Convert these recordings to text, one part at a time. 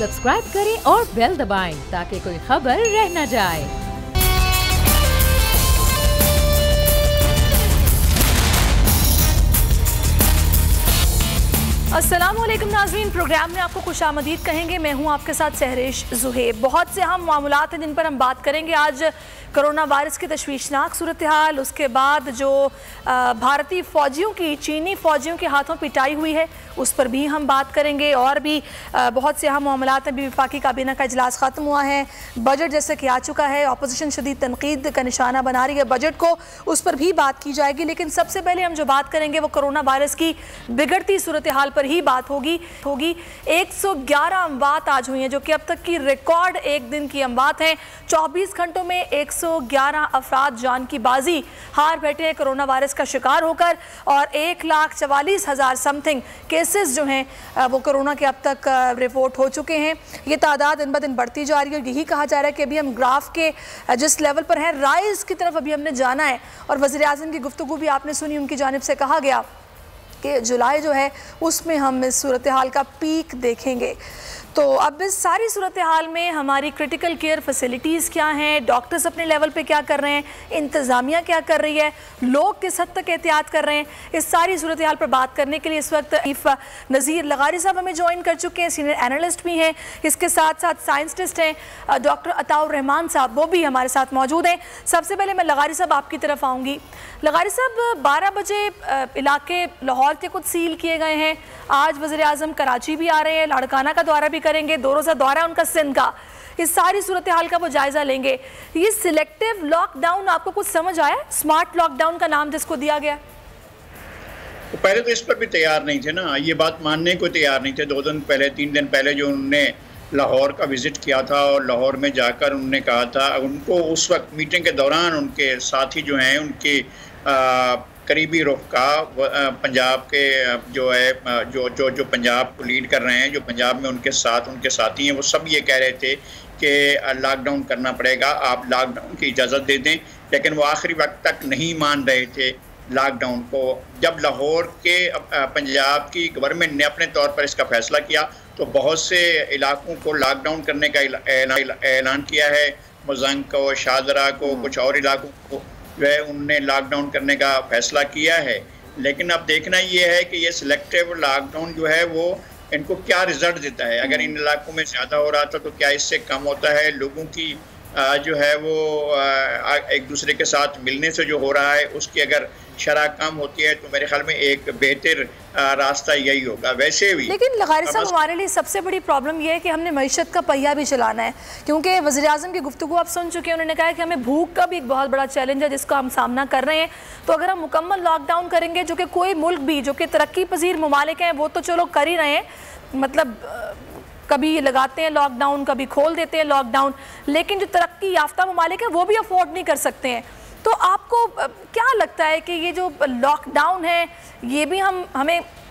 Subscribe करें और bell दबाएं ताकि कोई खबर रह न जाए। अस्सलामुअलैकुम नाज़रीन, प्रोग्राम में आपको खुशामदीद कहेंगे। मैं हूं आपके साथ सहरेश ज़ुहेब। बहुत से अहम मामलात हैं जिन पर हम बात करेंगे। आज कोरोना वायरस की तशवीशनाक सूरत हाल, उसके बाद जो भारतीय फ़ौजियों की चीनी फ़ौजियों के हाथों पिटाई हुई है उस पर भी हम बात करेंगे। और भी बहुत से अहम मामलात हैं। वफाकी काबीना का इजलास ख़त्म हुआ है, बजट जैसे कि आ चुका है, अपोजिशन शदीद तनकीद का निशाना बना रही है बजट को, उस पर भी बात की जाएगी। लेकिन सबसे पहले हम जो बात करेंगे वो कोरोना वायरस की बिगड़ती सूरत हाल पर ही बात होगी। 111 अमवात आज हुई हैं, जो कि अब तक की रिकॉर्ड एक दिन की अमवात हैं। 24 घंटों में 111 अफराद जान की बाजी हार बैठे हैं कोरोना वायरस का शिकार होकर, और 1,44,000 समथिंग केसेस जो हैं वो कोरोना के अब तक रिपोर्ट हो चुके हैं। ये तादाद दिन ब दिन बढ़ती जा रही है और यही कहा जा रहा है कि अभी हम ग्राफ के जिस लेवल पर हैं, राइज की तरफ अभी हमने जाना है। और वज़ीर आज़म की गुफ्तगू भी आपने सुनी, उनकी जानिब से कहा गया कि जुलाई जो है उसमें हम इस सूरत हाल का पीक देखेंगे। तो अब इस सारी सूरत हाल में हमारी क्रिटिकल केयर फैसिलिटीज़ क्या हैं, डॉक्टर्स अपने लेवल पे क्या कर रहे हैं, इंतज़ामिया क्या कर रही है, लोग किस हद तक एहतियात कर रहे हैं, इस सारी सूरत हाल पर बात करने के लिए इस वक्त नज़ीर लगारी साहब हमें ज्वाइन कर चुके हैं, सीनियर एनालिस्ट भी हैं, इसके साथ साथ साइंटिस्ट हैं डॉक्टर अताउर रहमान साहब, वो भी हमारे साथ मौजूद हैं। सबसे पहले मैं लगारी साहब आपकी तरफ आऊँगी। लगारी साहब, 12 बजे इलाके लाहौर के कुछ सील किए गए हैं। आज वज़ीर आज़म कराची भी आ रहे हैं, लाड़काना का दौरा भी करेंगे, 2 रोज़ा दौरा उनका सिंध का। इस सारी सूरत हाल का वो जायज़ा लेंगे। ये सिलेक्टिव लॉकडाउन आपको कुछ समझ आया? स्मार्ट लॉकडाउन का नाम जिसको दिया गया, तो पहले तो इस पर भी तैयार नहीं थे ना, ये बात मानने को तैयार नहीं थे। 2 दिन पहले 3 दिन पहले जो उन्होंने लाहौर का विज़िट किया था और लाहौर में जाकर उन्होंने कहा था, उनको उस वक्त मीटिंग के दौरान उनके साथी जो हैं, उनके करीबी रफ़का पंजाब के जो है जो पंजाब को लीड कर रहे हैं, जो पंजाब में उनके साथ उनके साथी हैं, वो सब ये कह रहे थे कि लॉकडाउन करना पड़ेगा, आप लॉकडाउन की इजाज़त दे दें। लेकिन वो आखिरी वक्त तक नहीं मान रहे थे लॉकडाउन को। जब लाहौर के पंजाब की गवर्नमेंट ने अपने तौर पर इसका फ़ैसला किया तो बहुत से इलाकों को लॉकडाउन करने का ऐलान किया है। मुज़ंग को, शाहदरा को, कुछ और इलाकों को जो है उनने लॉकडाउन करने का फ़ैसला किया है। लेकिन अब देखना ये है कि ये सिलेक्टिव लॉकडाउन जो है वो इनको क्या रिज़ल्ट देता है। अगर इन इलाकों में ज़्यादा हो रहा था तो क्या इससे कम होता है? लोगों की जो है वो एक दूसरे के साथ मिलने से जो हो रहा है उसकी अगर शरह कम होती है तो मेरे ख्याल में एक बेहतर रास्ता यही होगा। वैसे भी लेकिन लगारी साहब, हमारे लिए सबसे बड़ी प्रॉब्लम यह है कि हमने मईशत का पहिया भी चलाना है, क्योंकि वज़ीर आज़म की गुफ्तगू आप सुन चुके हैं। उन्होंने कहा है कि हमें भूख का भी एक बहुत बड़ा चैलेंज है जिसका हम सामना कर रहे हैं। तो अगर हम मुकम्मल लॉकडाउन करेंगे, जो कि कोई मुल्क भी जो कि तरक्की पजीर ममालिक हैं वो तो चलो कर ही रहे हैं, मतलब कभी लगाते हैं लॉकडाउन, कभी खोल देते हैं लॉकडाउन, लेकिन जो तरक्की याफ्ता ममालिक हैं वो भी अफोर्ड नहीं कर सकते हैं। तो आपको क्या लगता है कि ये जो लॉकडाउन है ये भी हम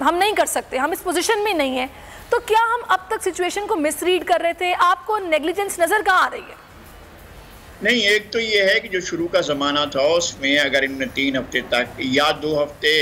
नहीं कर सकते, हम इस पोजीशन में नहीं है, तो क्या हम अब तक सिचुएशन को मिसरीड कर रहे थे? आपको नेग्लिजेंस नज़र कहाँ आ रही है? नहीं, एक तो ये है कि जो शुरू का ज़माना था उसमें अगर इनने 3 हफ्ते तक या 2 हफ्ते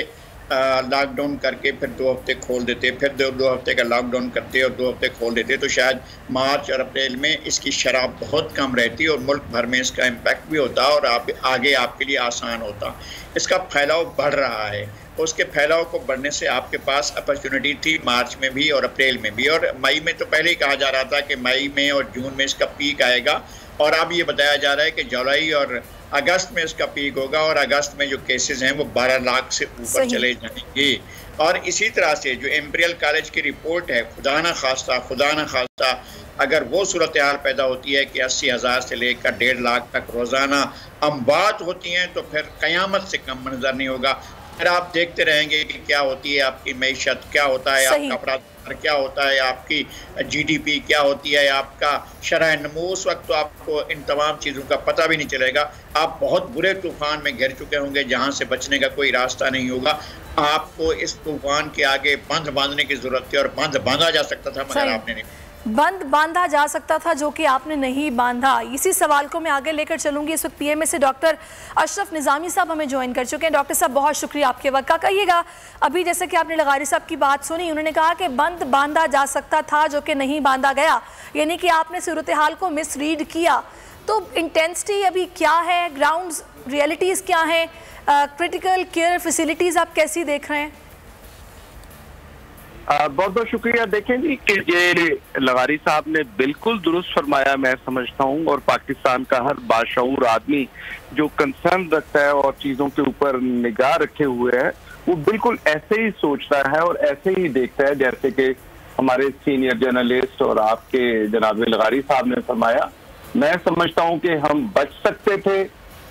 लॉकडाउन करके फिर 2 हफ्ते खोल देते, फिर 2 हफ्ते का लॉकडाउन करते और 2 हफ्ते खोल देते, तो शायद मार्च और अप्रैल में इसकी शरह बहुत कम रहती और मुल्क भर में इसका इम्पैक्ट भी होता और आगे आपके लिए आसान होता। इसका फैलाव बढ़ रहा है, उसके फैलाव को बढ़ने से आपके पास अपॉर्चुनिटी थी मार्च में भी और अप्रैल में भी, और मई में तो पहले ही कहा जा रहा था कि मई में और जून में इसका पीक आएगा, और अब ये बताया जा रहा है कि जुलाई और अगस्त में इसका पीक होगा, और अगस्त में जो केसेस हैं वो 12 लाख से ऊपर चले जाएंगे। और इसी तरह से जो एम्पीरियल कॉलेज की रिपोर्ट है, खुदा न खास्ता अगर वो सूरत हाल पैदा होती है कि 80,000 से लेकर 1.5 लाख तक रोज़ाना अमवात होती हैं, तो फिर क़यामत से कम मंजर नहीं होगा। फिर आप देखते रहेंगे कि क्या होती है आपकी मईशत, क्या होता है आपका अपराध, क्या होता है आपकी GDP, क्या होती है आपका शरह नमू। उस वक्त तो आपको इन तमाम चीज़ों का पता भी नहीं चलेगा। आप बहुत बुरे तूफ़ान में घिर चुके होंगे जहाँ से बचने का कोई रास्ता नहीं होगा। आपको इस तूफ़ान के आगे बंध बांधने की ज़रूरत थी और बंध बांधा जा सकता था, मगर आपने नहीं। बंद बांधा जा सकता था जो कि आपने नहीं बांधा, इसी सवाल को मैं आगे लेकर चलूंगी। इस वक्त पीएमए से डॉक्टर अशरफ निज़ामी साहब हमें ज्वाइन कर चुके हैं। डॉक्टर साहब बहुत शुक्रिया आपके वक्त का। कहिएगा, अभी जैसे कि आपने लगारी साहब की बात सुनी, उन्होंने कहा कि बंद बांधा जा सकता था जो कि नहीं बांधा गया, यानी कि आपने सूरत हाल को मिसरीड किया। तो इंटेंसिटी अभी क्या है, ग्राउंड रियलिटीज़ क्या हैं, क्रिटिकल केयर फैसिलिटीज़ आप कैसी देख रहे हैं? बहुत बहुत शुक्रिया। देखें जी कि ये लगारी साहब ने बिल्कुल दुरुस्त फरमाया, मैं समझता हूँ, और पाकिस्तान का हर बाशऊर आदमी जो कंसर्न रखता है और चीज़ों के ऊपर निगाह रखे हुए है, वो बिल्कुल ऐसे ही सोचता है और ऐसे ही देखता है जैसे कि हमारे सीनियर जर्नलिस्ट और आपके जनाब लगारी साहब ने फरमाया। मैं समझता हूँ कि हम बच सकते थे,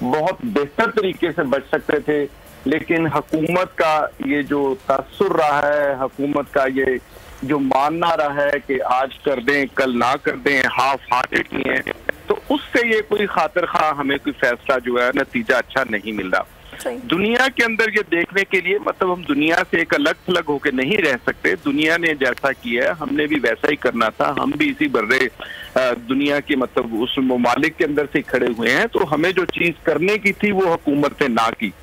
बहुत बेहतर तरीके से बच सकते थे, लेकिन हुकूमत का ये जो तसुर रहा है, हुकूमत का ये जो मानना रहा है कि आज कर दें कल ना कर दें, हाफ हार्टेड नहीं है, तो उससे ये कोई खातिर खा हमें कोई फैसला जो है नतीजा अच्छा नहीं मिल रहा। दुनिया के अंदर ये देखने के लिए, मतलब हम दुनिया से एक अलग थलग होकर नहीं रह सकते। दुनिया ने जैसा किया है हमने भी वैसा ही करना था। हम भी इसी बर्रे दुनिया के मतलब उस ममालिक के अंदर से खड़े हुए हैं। तो हमें जो चीज करने की थी वो हुकूमत ने ना की।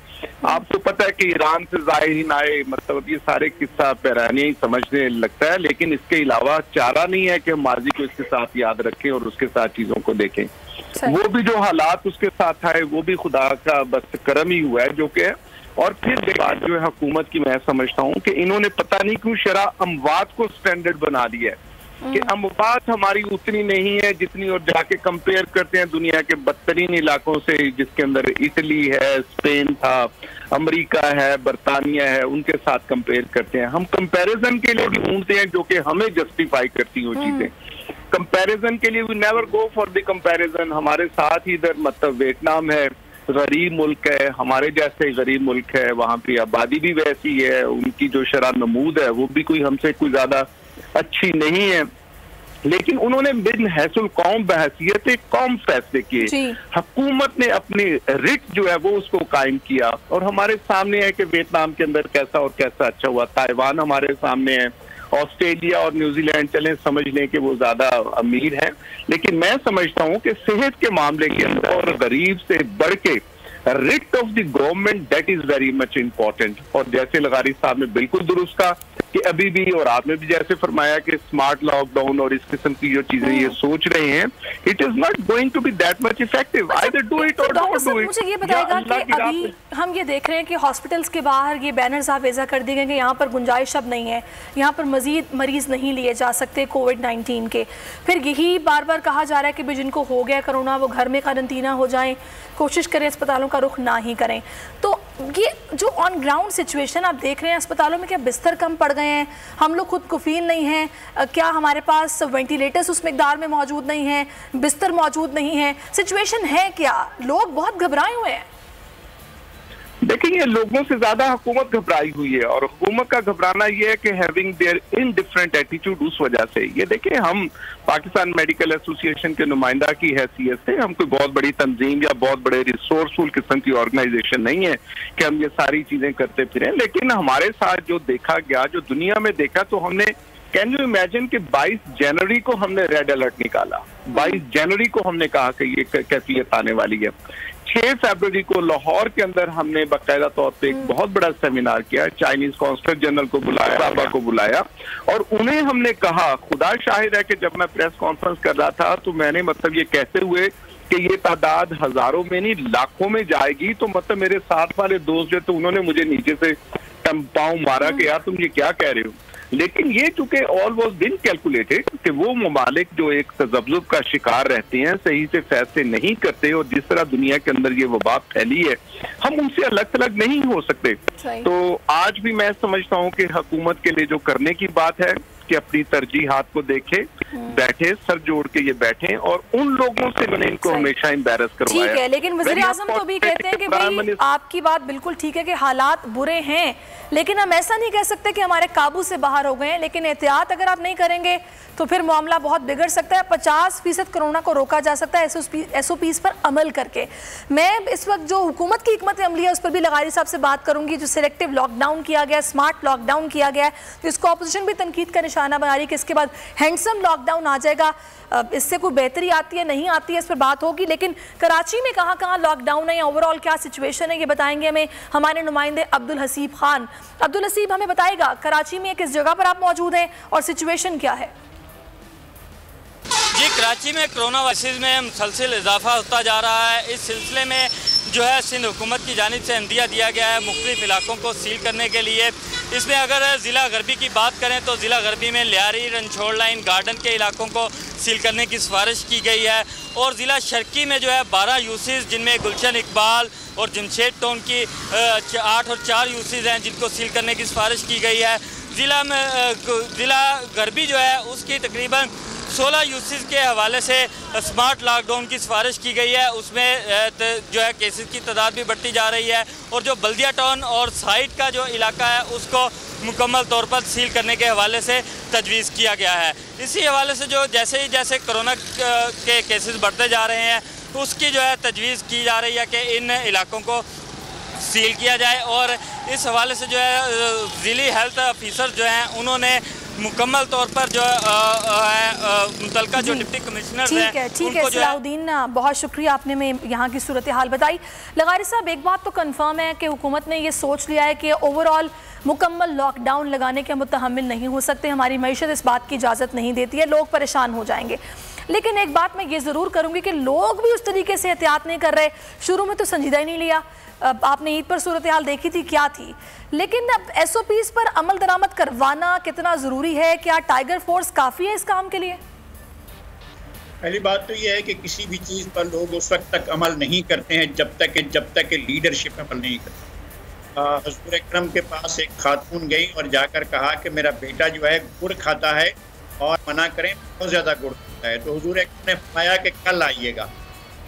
आपको पता है कि ईरान से ज़ाहिर आए, मतलब ये सारे किस्सा पैरानी ही समझने लगता है, लेकिन इसके अलावा चारा नहीं है कि हम माजी को इसके साथ याद रखें और उसके साथ चीजों को देखें। वो भी जो हालात उसके साथ आए वो भी खुदा का बस करम ही हुआ है जो कि है। और फिर बात जो है हुकूमत की, मैं समझता हूँ कि इन्होंने पता नहीं क्यों शरह अमवात को स्टैंडर्ड बना दिया है कि अमवात हमारी उतनी नहीं है जितनी, और जाके कंपेयर करते हैं दुनिया के बदतरीन इलाकों से जिसके अंदर इटली है, स्पेन था, अमेरिका है, बरतानिया है, उनके साथ कंपेयर करते हैं। हम कंपैरिजन के लिए भी ढूंढते हैं जो कि हमें जस्टिफाई करती हो चीजें। कंपैरिजन के लिए we never go for the comparison. हमारे साथ ही इधर मतलब वियतनाम है, गरीब मुल्क है, हमारे जैसे गरीब मुल्क है, वहां की आबादी भी वैसी है, उनकी जो शरह नमूद है वो भी कोई हमसे कोई ज्यादा अच्छी नहीं है, लेकिन उन्होंने बिन हैसुल कौम बहसियत कौम फैसले किए। हुकूमत ने अपनी रिट जो है वो उसको कायम किया और हमारे सामने है कि वियतनाम के अंदर कैसा और कैसा अच्छा हुआ। ताइवान हमारे सामने है, ऑस्ट्रेलिया और न्यूजीलैंड चले समझ लें कि वो ज्यादा अमीर है, लेकिन मैं समझता हूँ कि सेहत के मामले के अंदर और गरीब से बढ़ के writ of the government that is very much important. और जैसे लगारी साहब ने बिल्कुल दुरुस्त कहा कि अभी भी, और आपने भी जैसे फरमाया कि स्मार्ट लॉकडाउन और इस किस्म की जो चीजें ये सोच रहे हैं, it is not going to be that much effective. Either do it or don't do it. मुझे ये बताएगा कि अभी हम ये देख रहे हैं कि हॉस्पिटल्स के बाहर ये बैनर्स आवेजा कर दिए गए कि यहाँ पर गुंजाइश अब नहीं है, यहाँ पर मजीद मरीज नहीं लिए जा सकते कोविड-19 के। फिर यही बार बार कहा जा रहा है कि भी जिनको हो गया कोरोना वो घर में क्वारंटीना हो जाएं, कोशिश करें अस्पतालों का रुख ना ही करें। तो ये जो ऑन ग्राउंड सिचुएशन आप देख रहे हैं, अस्पतालों में क्या बिस्तर कम पड़ गए हैं, हम लोग खुद कुफील नहीं हैं, क्या हमारे पास वेंटिलेटर्स उस मिकदार में मौजूद नहीं हैं, बिस्तर मौजूद नहीं है, सिचुएशन है क्या? लोग बहुत घबराए हुए हैं। देखिए, लोगों से ज्यादा हुकूमत घबराई हुई है और हुकूमत का घबराना यह है कि हैविंग देयर इनडिफरेंट एटीट्यूड, उस वजह से। ये देखिए, हम पाकिस्तान मेडिकल एसोसिएशन के नुमाइंदा की हैसियत से हम कोई बहुत बड़ी तंजीम या बहुत बड़े रिसोर्सफुल किस्म की ऑर्गेनाइजेशन नहीं है कि हम ये सारी चीजें करते फिरें, लेकिन हमारे साथ जो देखा गया, जो दुनिया में देखा, तो हमने, कैन यू इमेजिन कि 22 जनवरी को हमने रेड अलर्ट निकाला, 22 जनवरी को हमने कहा कि ये कैफियत आने वाली है। 6 फरवरी को लाहौर के अंदर हमने बाकायदा तौर पे एक बहुत बड़ा सेमिनार किया, चाइनीज कॉन्सुलेट जनरल को बुलाया, बाबा को बुलाया, और उन्हें हमने कहा, खुदा शाहिद है कि जब मैं प्रेस कॉन्फ्रेंस कर रहा था तो मैंने मतलब ये कहते हुए कि ये तादाद हजारों में नहीं लाखों में जाएगी, तो मतलब मेरे साथ वाले दोस्त जो, तो उन्होंने मुझे नीचे से पाँव मारा कि यार तुम ये क्या कह रहे हो। लेकिन ये चूंकि ऑल वॉज बिन कैलकुलेटेड कि वो ममालिक जो एक तजब्जुब का शिकार रहते हैं, सही से फैसले नहीं करते, और जिस तरह दुनिया के अंदर ये वबा फैली है, हम उनसे अलग थलग नहीं हो सकते। तो आज भी मैं समझता हूँ कि हुकूमत के लिए जो करने की बात है कि अपनी तरजीहात को देखे, बैठे, सर जोड़ के ये बैठे, और उन लोगों से मैंने इनको हमेशा एम्बैरस करवाया। ठीक है, लेकिन वज़ीर-ए-आज़म तो भी कहते हैं कि भाई आपकी बात बिल्कुल ठीक है कि हालात बुरे हैं, लेकिन हम ऐसा नहीं कह सकते कि हमारे काबू से बाहर हो गए हैं। लेकिन एहतियात अगर आप नहीं करेंगे तो फिर मामला बहुत बिगड़ सकता है। 50% कोरोना को रोका जा सकता है SOPs पर अमल करके। मैं इस वक्त जो हुकूमत की हिकमत अमली है उस पर भी लगारी साहब से बात करूंगी। जो सिलेक्टिव लॉकडाउन किया गया, स्मार्ट लॉकडाउन किया गया है, तो इसको अपोजिशन भी तनकीद का निशाना बना रही है कि इसके बाद हैंडसम लॉकडाउन आ जाएगा। इससे कोई बेहतरी आती है नहीं आती है इस पर बात होगी, लेकिन कराची में कहाँ कहाँ लॉकडाउन है या ओवरऑल क्या सिचुएशन है ये बताएंगे हमें हमारे नुमाइंदे अब्दुल हसीब खान। अब्दुल हसीब हमें बताएगा कराची में किस जगह पर आप मौजूद हैं और सिचुएशन क्या है? जी, कराची में कोरोना वायरस में मुसलसल इजाफा होता जा रहा है। इस सिलसिले में जो है सिंध हुकूमत की जानिब से इंदिया दिया गया है मुख्तलिफ इलाकों को सील करने के लिए। इसमें अगर ज़िला गरबी की बात करें तो ज़िला गरबी में लियारी, रनछोड़ लाइन, गार्डन के इलाकों को सील करने की सिफारिश की गई है और ज़िला शर्की में जो है 12 यूसीज़ जिनमें गुलशन इकबाल और जमशेद टाउन की 8 और 4 यूसीज़ हैं जिनको सील करने की सिफारिश की गई है। ज़िला गरबी जो है उसकी तकरीबन 16 यूसीज़ के हवाले से स्मार्ट लॉकडाउन की सिफारिश की गई है। उसमें जो है केसेस की तादाद भी बढ़ती जा रही है और जो बल्दिया टाउन और साइड का जो इलाका है उसको मुकम्मल तौर पर सील करने के हवाले से तजवीज़ किया गया है। इसी हवाले से जो जैसे कोरोना के केसेस बढ़ते जा रहे हैं उसकी जो है तजवीज़ की जा रही है कि इन इलाकों को सील किया जाए और इस हवाले से जो है ज़िली हेल्थ ऑफिसर जो हैं उन्होंने मुकम्मल तौर पर जो मुतलका जो डिप्टी कमिश्नर हैं ठीक है सलाउद्दीन, बहुत शुक्रिया आपने में यहाँ की सूरत हाल बताई। लगारी साहब, एक बात तो कंफर्म है कि हुकूमत ने ये सोच लिया है कि ओवरऑल मुकम्मल लॉकडाउन लगाने के मुतहम्मिल नहीं हो सकते, हमारी मईशत इस बात की इजाज़त नहीं देती है, लोग परेशान हो जाएंगे। लेकिन एक बात मैं ये ज़रूर करूँगी कि लोग भी उस तरीके से एहतियात नहीं कर रहे। शुरू में तो संजीदा ही नहीं लिया, आपने ईद पर सूरत हाल देखी थी क्या थी, लेकिन अब SOPs पर अमल दरामद करवाना कितना ज़रूरी है? क्या टाइगर फोर्स काफ़ी है इस काम के लिए? पहली बात तो यह है कि किसी भी चीज़ पर लोग उस वक्त तक अमल नहीं करते हैं जब तक कि लीडरशिप अमल नहीं करती। हुज़ूर अकरम के पास एक खातून गई और जाकर कहा कि मेरा बेटा जो है गुड़ खाता है और मना करें बहुत ज़्यादा गुड़ खाता है। तो हुज़ूर अकरम ने फरमाया कि कल आइएगा,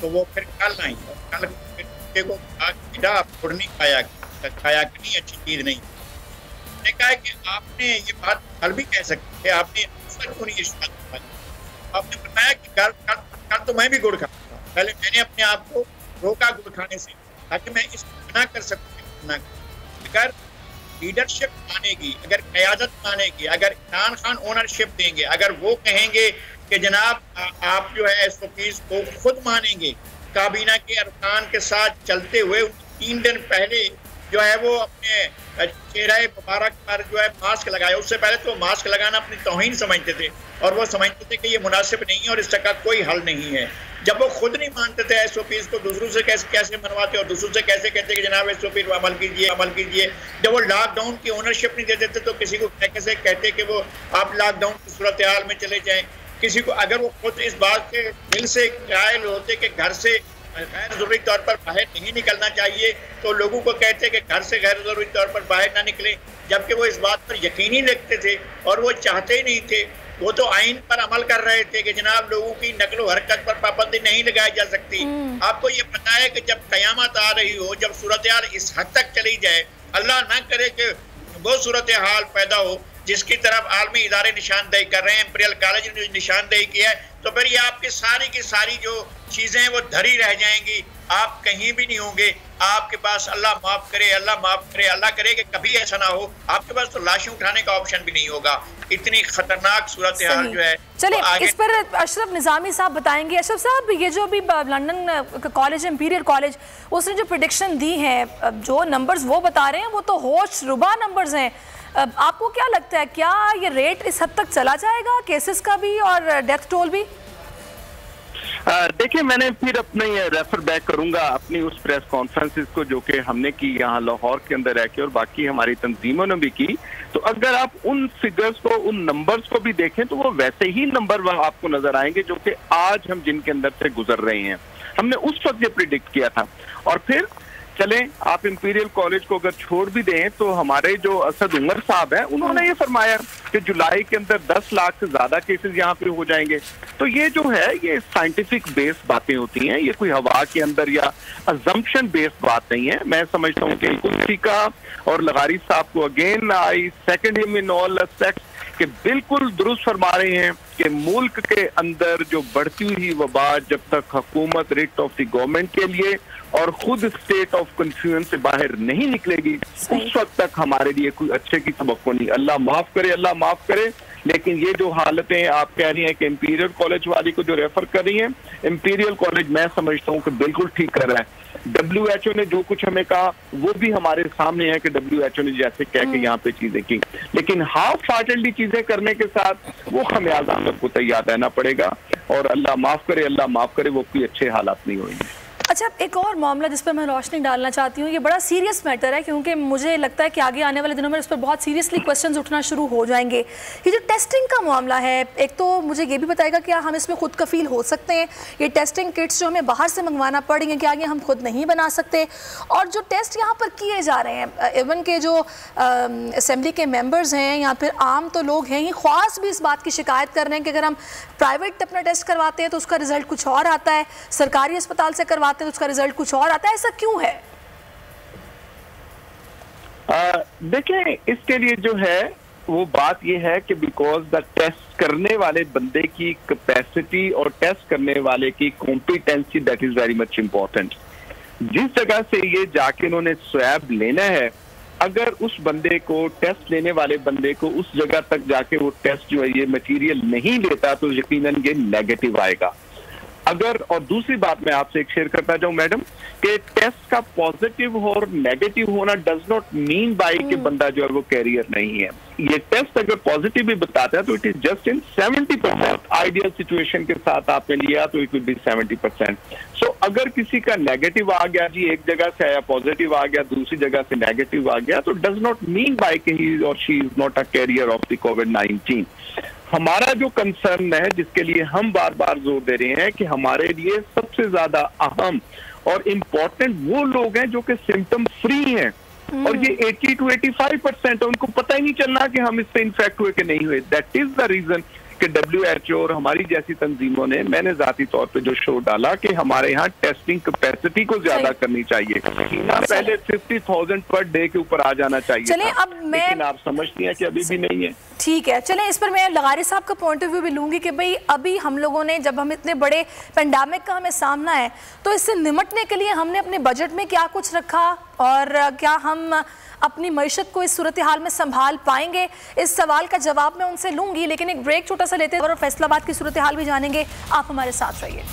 तो वो फिर कल आई और कल को बेटा आप गुड़ नहीं खाया कि नहीं, अच्छी चीज़ नहीं। मैंने कहा कि आपने ये बात कल भी कह सकते थे, आपने आपने बताया कि कल तो मैं भी गुड़ खाता था, पहले मैंने अपने आप को रोका गुड़ खाने से ताकि मैं इसको मना कर सकूँ। अगर लीडरशिप मानेगी, अगर क़यादत मानेगी, अगर इमरान खान ओनरशिप देंगे, अगर वो कहेंगे कि जनाब आप जो है SOPs को खुद मानेंगे, काबीना के अरकान के साथ चलते हुए 3 दिन पहले जो है वो अपने चेहरे मुबारक पर जो है मास्क लगाया। उससे पहले तो मास्क लगाना अपनी तौहीन समझते थे और वो समझते थे कि ये मुनासिब नहीं है और इसका कोई हल नहीं है। जब वो खुद नहीं मानते थे SOPs को, दूसरों से कैसे मनवाते और दूसरों से कैसे कहते कि जनाब SOP पर अमल कीजिए। जब वो लॉकडाउन की ओनरशिप नहीं देते थे तो किसी को कैसे कहते कि वो आप लॉकडाउन की सूरत हाल में चले जाएं। किसी को अगर वो खुद इस बात के दिल से कायल होते कि घर से गैर ज़रूरी तौर पर बाहर नहीं निकलना चाहिए तो लोगों को कहते कि घर से गैर ज़रूरी तौर पर बाहर ना निकलें, जबकि वो इस बात पर यकीन ही रखते थे और वो चाहते ही नहीं थे। वो तो आइन पर अमल कर रहे थे कि जनाब लोगों की नकलो हरकत पर पाबंदी नहीं लगाई जा सकती। आपको ये पता है कि जब क़यामत आ रही हो, जब सूरत हाल इस हद तक चली जाए, अल्लाह ना करे कि वो सूरत हाल पैदा हो जिसकी तरफ आलमी इदारे निशानदेही कर रहे हैं, इंपीरियल कॉलेज ने निशानदेही किया है, तो फिर ये आपकी सारी की सारी जो चीज़ें हैं वो धरी रह जाएंगी, आप कहीं भी नहीं होंगे। आपके पास अल्लाह माफ़ करे, अल्लाह करे कि कभी ऐसा ना हो, आपके पास तो लाशें उठाने का ऑप्शन भी नहीं होगा। इतनी खतरनाक सूरत हाल जो है। चलिए इस पर अशरफ निज़ामी साहब बताएंगे। अशरफ साहब, ये जो अभी लंदन कॉलेज इंपीरियल कॉलेज उसने जो प्रेडिक्शन दी है, जो नंबर्स वो बता रहे हैं वो तो होश रुबा नंबर्स हैं। आपको क्या लगता है, क्या ये रेट इस हद तक चला जाएगा, केसेस का भी और डेथ टोल भी? देखिए, मैंने फिर अपने रेफर बैक करूंगा अपनी उस प्रेस कॉन्फ्रेंसेस को जो कि हमने की यहाँ लाहौर के अंदर रह के और बाकी हमारी तंजीमों ने भी की। तो अगर आप उन फिगर्स को, उन नंबर्स को भी देखें तो वो वैसे ही नंबर आपको नजर आएंगे जो कि आज हम जिनके अंदर से गुजर रहे हैं। हमने उस वक्त ये प्रिडिक्ट किया था। और फिर चलें, आप इंपीरियल कॉलेज को अगर छोड़ भी दें तो हमारे जो असद उमर साहब हैं उन्होंने ये फरमाया कि जुलाई के अंदर 10 लाख से ज्यादा केसेस यहाँ पे हो जाएंगे। तो ये जो है ये साइंटिफिक बेस्ड बातें होती हैं, ये कोई हवा के अंदर या अजम्पशन बेस्ड बात नहीं है। मैं समझता हूँ कि कुर्सी का और लगारी साहब को again I second him in all aspects कि बिल्कुल दुरुस्त फरमा रहे हैं कि मुल्क के अंदर जो बढ़ती हुई वबा जब तक हुकूमत रिट ऑफ द गवर्नमेंट के लिए और खुद स्टेट ऑफ कंफ्यूजन से बाहर नहीं निकलेगी उस वक्त तक हमारे लिए कोई अच्छे की तवक्को नहीं। अल्लाह माफ करे लेकिन ये जो हालतें आप कह रही हैं कि इंपीरियल कॉलेज वाली को जो रेफर कर रही हैं, इंपीरियल कॉलेज मैं समझता हूँ कि बिल्कुल ठीक कर रहा है। WHO ने जो कुछ हमें कहा वो भी हमारे सामने है कि WHO ने जैसे कह के यहाँ पे चीजें की, लेकिन हाफ हार्टेडली चीजें करने के साथ वो खमियाजा हम लोग को तैयार रहना पड़ेगा। और अल्लाह माफ करे वो कोई अच्छे हालात नहीं होंगे। अच्छा, एक और मामला जिस पर मैं रोशनी डालना चाहती हूँ, ये बड़ा सीरियस मैटर है क्योंकि मुझे लगता है कि आगे आने वाले दिनों में इस पर बहुत सीरियसली क्वेश्चंस उठना शुरू हो जाएंगे। ये जो टेस्टिंग का मामला है, एक तो मुझे ये भी बताएगा कि हम इसमें खुद कफील हो सकते हैं, ये टेस्टिंग किट्स जो हमें बाहर से मंगवाना पड़ेंगे कि आगे हम खुद नहीं बना सकते, और जो टेस्ट यहाँ पर किए जा रहे हैं, इवन के जो असेंबली के मेम्बर्स हैं या फिर आम तो लोग हैं ही, ख्वास भी इस बात की शिकायत कर रहे हैं कि अगर हम प्राइवेट अपना टेस्ट करवाते हैं तो उसका रिजल्ट कुछ और आता है, सरकारी अस्पताल से करवाते हैं तो उसका रिजल्ट कुछ और आता है। ऐसा क्यों है? देखें, इसके लिए जो है वो बात ये है कि बिकॉज द टेस्ट करने वाले बंदे की कैपेसिटी और टेस्ट करने वाले की competency, that is very much important. जिस जगह से ये जाके उन्होंने स्वैब लेना है, अगर उस बंदे को, टेस्ट लेने वाले बंदे को उस जगह तक जाके वो टेस्ट जो है ये मटीरियल नहीं लेता तो यकीनन ये नेगेटिव आएगा। अगर, और दूसरी बात मैं आपसे एक शेयर करता जाऊं मैडम, कि टेस्ट का पॉजिटिव और नेगेटिव होना डज नॉट मीन बाय कि बंदा जो है वो कैरियर नहीं है। ये टेस्ट अगर पॉजिटिव भी बताता है तो it is just in 70%। Ideal situation के साथ आपने लिया तो इट विल बी 70%। सो अगर किसी का नेगेटिव आ गया जी, एक जगह से आया पॉजिटिव आ गया, दूसरी जगह से नेगेटिव आ गया, तो डज नॉट मीन बाय कि ही और she is not a carrier of the कोविड-19। हमारा जो कंसर्न है, जिसके लिए हम बार बार जोर दे रहे हैं कि हमारे लिए सबसे ज्यादा अहम और इम्पोर्टेंट वो लोग हैं जो कि सिम्टम फ्री हैं, और ये 80 to 85% है, उनको पता ही नहीं चलना कि हम इससे इन्फेक्ट हुए कि नहीं हुए। दैट इज द रीजन कि WHO और हमारी जैसी तंजीमों ने, मैंने जाती तौर पे जो शो डाला कि हमारे यहाँ टेस्टिंग कैपेसिटी को ज्यादा करनी चाहिए। पहले 50,000 पर डे के ऊपर आ जाना चाहिए। चलिए, अब लेकिन आप समझती हैं कि अभी भी नहीं है। ठीक है, चलें, इस पर मैं लगारी साहब का पॉइंट ऑफ व्यू भी लूंगी कि भाई अभी हम लोगों ने, जब हम इतने बड़े पेंडेमिक का हमें सामना है, तो इससे निपटने के लिए हमने अपने बजट में क्या कुछ रखा और क्या हम अपनी मईशत को इस सूरत हाल में संभाल पाएंगे? इस सवाल का जवाब मैं उनसे लूंगी, लेकिन एक ब्रेक छोटा सा लेते हैं और फैसलाबाद की सूरत हाल भी जानेंगे। आप हमारे साथ रहिए।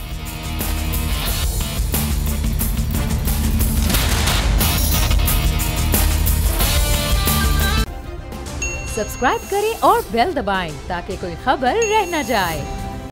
सब्सक्राइब करें और बेल दबाएं ताकि कोई खबर रह न जाए।